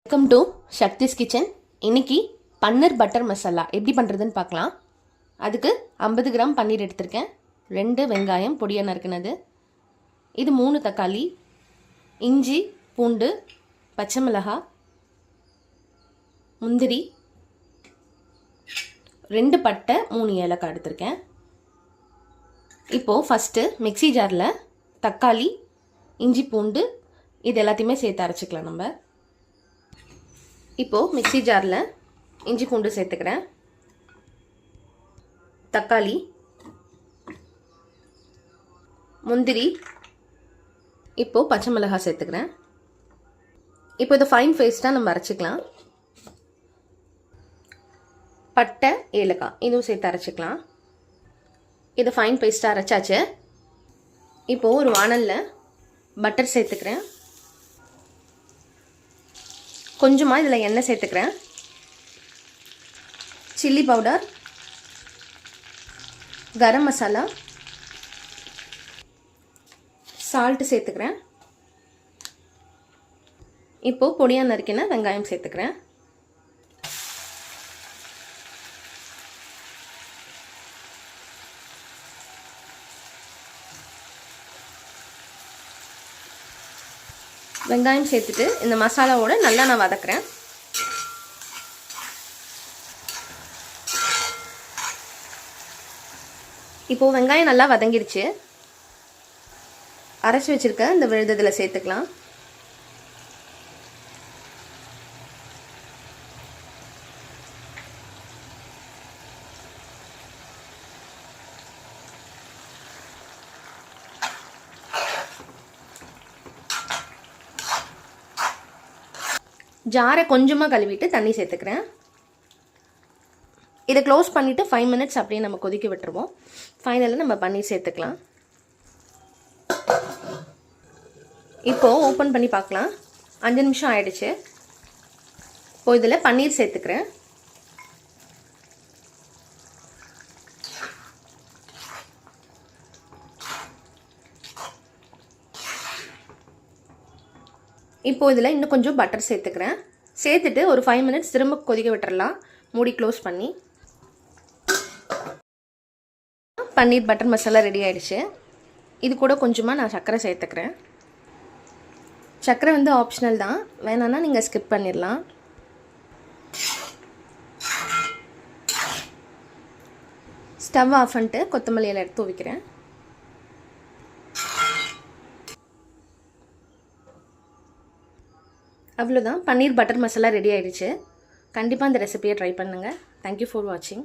Welcome to Sakthi's kitchen. இன்னைக்கு பன்னீர் butter masala எப்படி பண்ணுறதுன்னு பார்க்கலாம். அதுக்கு 50 கிராம் பன்னீர் எடுத்திருக்கேன், 2 வெங்காயம் பொடியாக நறுக்குனது, இது 3 தக்காளி, இஞ்சி பூண்டு, பச்சை மிளகாய், முந்திரி, 2 பட்டை, 3 ஏலக்காய் எடுத்திருக்கேன். இப்போது ஃபஸ்ட்டு மிக்ஸி ஜாரில் தக்காளி, இஞ்சி பூண்டு இது எல்லாத்தையுமே சேர்த்து அரைச்சிக்கலாம். நம்ம இப்போது மிக்ஸி ஜாரில் இஞ்சி பூண்டு சேர்த்துக்கிறேன், தக்காளி, முந்திரி, இப்போது பச்சை மிளகாய் சேர்த்துக்கிறேன். இப்போ இதை ஃபைன் பேஸ்ட்டாக நம்ம அரைச்சிக்கலாம். பட்டை, ஏலக்காய் இதுவும் சேர்த்து அரைச்சிக்கலாம். இதை ஃபைன் பேஸ்ட்டாக அரைச்சாச்சு. இப்போது ஒரு வானலில் பட்டர் சேர்த்துக்கிறேன், கொஞ்சமாக இதில் எண்ணெய் சேர்த்துக்கிறேன், chilli powder, garam masala, salt சேர்த்துக்கிறேன். இப்போது பொடியாக நறுக்கின வெங்காயம் சேர்த்துக்கிறேன். வெங்காயம் சேர்த்துட்டு இந்த மசாலாவோட நல்லா நான் வதக்குறேன். இப்போது வெங்காயம் நல்லா வதங்கிடுச்சு. அரைச்சி வச்சுருக்க இந்த விழுதில் சேர்த்துக்கலாம். ஜாரை கொஞ்சமாக கழுவிட்டு தண்ணி சேர்த்துக்கிறேன். இதை க்ளோஸ் பண்ணிவிட்டு 5 மினிட்ஸ் அப்படியே நம்ம கொதிக்க விட்டுருவோம். ஃபைனலில் நம்ம பன்னீர் சேர்த்துக்கலாம். இப்போது ஓப்பன் பண்ணி பார்க்கலாம். 5 நிமிஷம் ஆயிடுச்சு. இப்போது இதில் பன்னீர் சேர்த்துக்கிறேன். இப்போது இதில் இன்னும் கொஞ்சம் பட்டர் சேர்த்துக்கிறேன். சேர்த்துட்டு ஒரு 5 மினிட்ஸ் திரும்ப கொதிக்க விட்டுறலாம், மூடி க்ளோஸ் பண்ணி. பன்னீர் பட்டர் மசாலா ரெடி ஆகிடுச்சு. இது கூட கொஞ்சமாக நான் சர்க்கரை சேர்த்துக்கிறேன். சர்க்கரை வந்து ஆப்ஷனல் தான், வேணான்னா நீங்கள் ஸ்கிப் பண்ணிடலாம். ஸ்டவ் ஆஃப் பண்ணிட்டு கொத்தமல்லி இலை எடுத்து வைக்கிறேன். அவ்வளோதான், பன்னீர் பட்டர் மசாலா ரெடி ஆகிடுச்சு. கண்டிப்பாக இந்த ரெசிபியை ட்ரை பண்ணுங்கள். தேங்க்யூ ஃபார் வாட்சிங்.